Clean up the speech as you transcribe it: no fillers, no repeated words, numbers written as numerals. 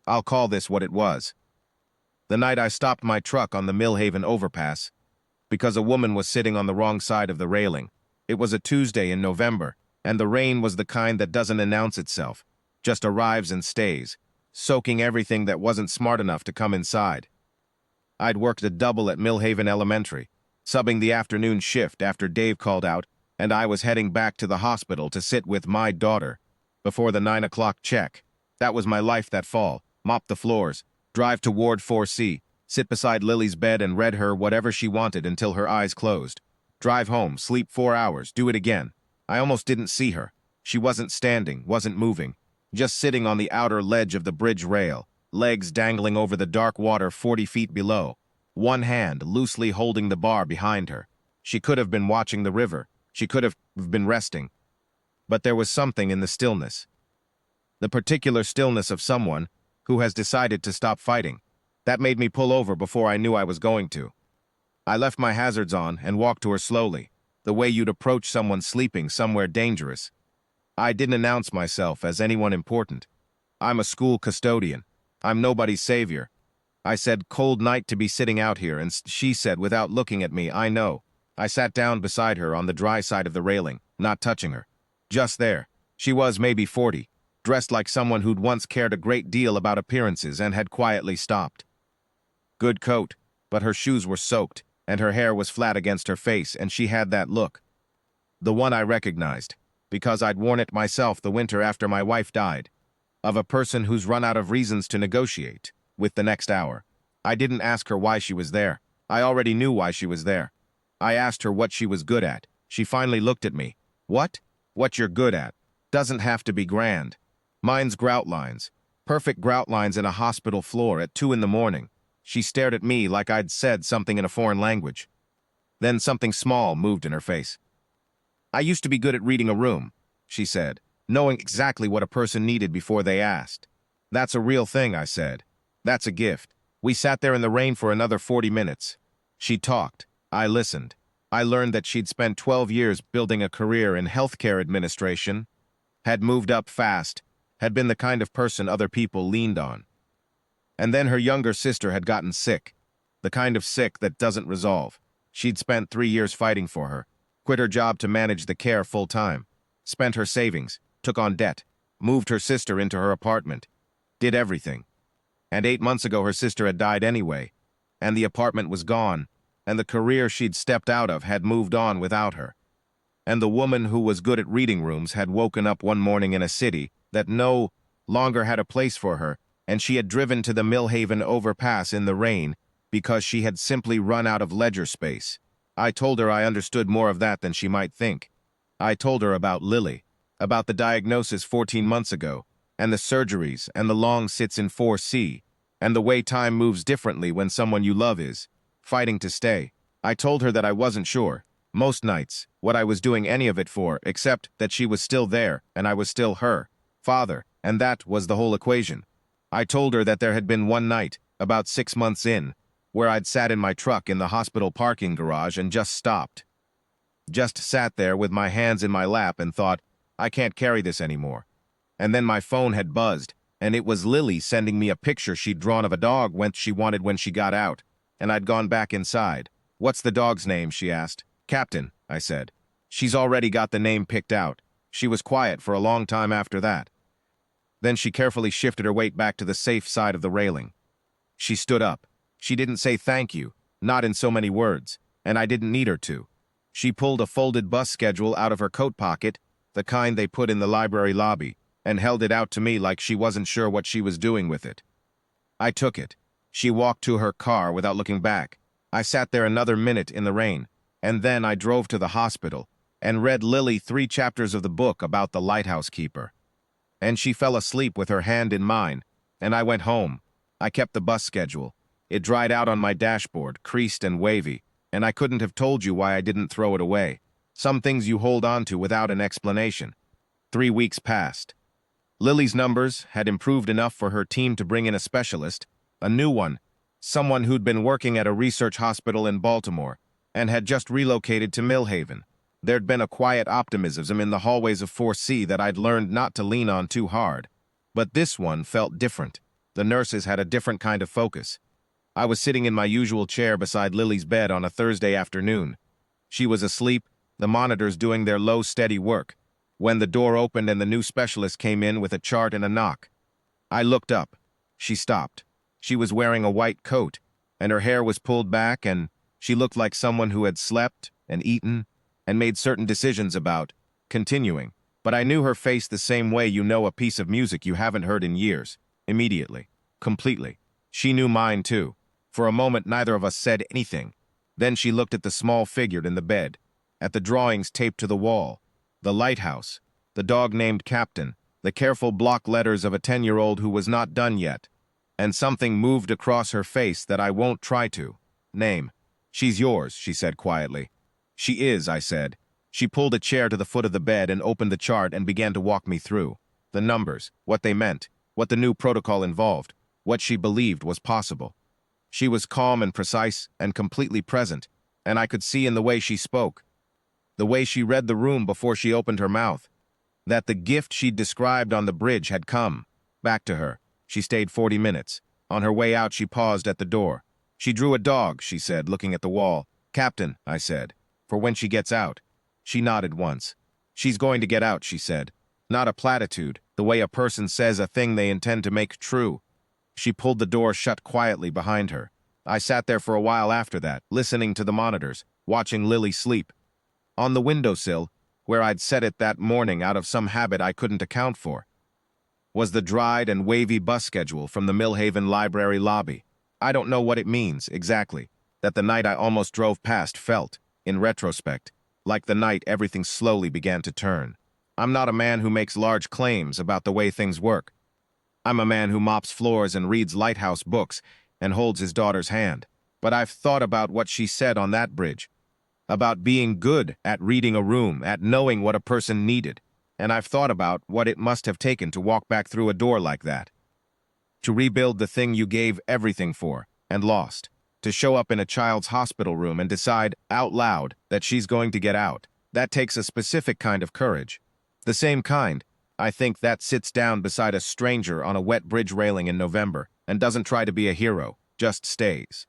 I'll call this what it was. The night I stopped my truck on the Millhaven overpass, because a woman was sitting on the wrong side of the railing. It was a Tuesday in November, and the rain was the kind that doesn't announce itself, just arrives and stays, soaking everything that wasn't smart enough to come inside. I'd worked a double at Millhaven Elementary, subbing the afternoon shift after Dave called out, and I was heading back to the hospital to sit with my daughter before the 9 o'clock check. That was my life that fall. Mop the floors, drive to Ward 4C, sit beside Lily's bed and read her whatever she wanted until her eyes closed. Drive home, sleep 4 hours, do it again. I almost didn't see her. She wasn't standing, wasn't moving, just sitting on the outer ledge of the bridge rail, legs dangling over the dark water 40 feet below, one hand loosely holding the bar behind her. She could have been watching the river. She could have been resting. But there was something in the stillness. The particular stillness of someone who has decided to stop fighting. That made me pull over before I knew I was going to. I left my hazards on and walked to her slowly, the way you'd approach someone sleeping somewhere dangerous. I didn't announce myself as anyone important. I'm a school custodian. I'm nobody's savior. I said, cold night to be sitting out here, and she said, without looking at me, I know. I sat down beside her on the dry side of the railing, not touching her. Just there. She was maybe 40, dressed like someone who'd once cared a great deal about appearances and had quietly stopped. Good coat, but her shoes were soaked, and her hair was flat against her face, and she had that look. The one I recognized, because I'd worn it myself the winter after my wife died, of a person who's run out of reasons to negotiate with the next hour. I didn't ask her why she was there. I already knew why she was there. I asked her what she was good at. She finally looked at me. What? What you're good at. Doesn't have to be grand. Mine's grout lines. Perfect grout lines in a hospital floor at 2 in the morning. She stared at me like I'd said something in a foreign language. Then something small moved in her face. I used to be good at reading a room, she said, knowing exactly what a person needed before they asked. That's a real thing, I said. That's a gift. We sat there in the rain for another 40 minutes. She talked. I listened. I learned that she'd spent 12 years building a career in healthcare administration, had moved up fast, had been the kind of person other people leaned on. And then her younger sister had gotten sick, the kind of sick that doesn't resolve. She'd spent 3 years fighting for her, quit her job to manage the care full-time, spent her savings, took on debt, moved her sister into her apartment, did everything. And 8 months ago her sister had died anyway, and the apartment was gone, and the career she'd stepped out of had moved on without her. And the woman who was good at reading rooms had woken up one morning in a city that no longer had a place for her, and she had driven to the Millhaven overpass in the rain because she had simply run out of ledger space. I told her I understood more of that than she might think. I told her about Lily, about the diagnosis 14 months ago, and the surgeries and the long sits in 4C, and the way time moves differently when someone you love is fighting to stay. I told her that I wasn't sure, most nights, what I was doing any of it for, except that she was still there and I was still her father, and that was the whole equation. I told her that there had been one night, about 6 months in, where I'd sat in my truck in the hospital parking garage and just stopped. Just sat there with my hands in my lap and thought, I can't carry this anymore. And then my phone had buzzed, and it was Lily sending me a picture she'd drawn of a dog she wanted when she got out, and I'd gone back inside. What's the dog's name, she asked. Captain, I said. She's already got the name picked out. She was quiet for a long time after that. Then she carefully shifted her weight back to the safe side of the railing. She stood up. She didn't say thank you, not in so many words, and I didn't need her to. She pulled a folded bus schedule out of her coat pocket, the kind they put in the library lobby, and held it out to me like she wasn't sure what she was doing with it. I took it. She walked to her car without looking back. I sat there another minute in the rain, and then I drove to the hospital and read Lily 3 chapters of the book about the lighthouse keeper. And she fell asleep with her hand in mine, and I went home. I kept the bus schedule. It dried out on my dashboard, creased and wavy, and I couldn't have told you why I didn't throw it away. Some things you hold on to without an explanation. 3 weeks passed. Lily's numbers had improved enough for her team to bring in a specialist, a new one, someone who'd been working at a research hospital in Baltimore and had just relocated to Millhaven. There'd been a quiet optimism in the hallways of 4C that I'd learned not to lean on too hard. But this one felt different. The nurses had a different kind of focus. I was sitting in my usual chair beside Lily's bed on a Thursday afternoon. She was asleep, the monitors doing their low, steady work, when the door opened and the new specialist came in with a chart and a knock. I looked up. She stopped. She was wearing a white coat, and her hair was pulled back, and she looked like someone who had slept and eaten and made certain decisions about continuing. But I knew her face the same way you know a piece of music you haven't heard in years. Immediately. Completely. She knew mine, too. For a moment, neither of us said anything. Then she looked at the small figure in the bed, at the drawings taped to the wall, the lighthouse, the dog named Captain, the careful block letters of a 10-year-old who was not done yet, and something moved across her face that I won't try to name. "She's yours," she said quietly. "She is," I said. She pulled a chair to the foot of the bed and opened the chart and began to walk me through the numbers, what they meant, what the new protocol involved, what she believed was possible. She was calm and precise and completely present, and I could see in the way she spoke, the way she read the room before she opened her mouth, that the gift she'd described on the bridge had come back to her. She stayed 40 minutes. On her way out, she paused at the door. "She drew a dog," she said, looking at the wall. "Captain," I said, "for when she gets out." She nodded once. "She's going to get out," she said. Not a platitude, the way a person says a thing they intend to make true. She pulled the door shut quietly behind her. I sat there for a while after that, listening to the monitors, watching Lily sleep. On the windowsill, where I'd set it that morning out of some habit I couldn't account for, was the dried and wavy bus schedule from the Millhaven Library lobby. I don't know what it means, exactly, that the night I almost drove past felt, in retrospect, like the night everything slowly began to turn. I'm not a man who makes large claims about the way things work. I'm a man who mops floors and reads lighthouse books and holds his daughter's hand. But I've thought about what she said on that bridge, about being good at reading a room, at knowing what a person needed, and I've thought about what it must have taken to walk back through a door like that, to rebuild the thing you gave everything for and lost, to show up in a child's hospital room and decide out loud that she's going to get out. That takes a specific kind of courage. The same kind, I think, that sits down beside a stranger on a wet bridge railing in November and doesn't try to be a hero, just stays.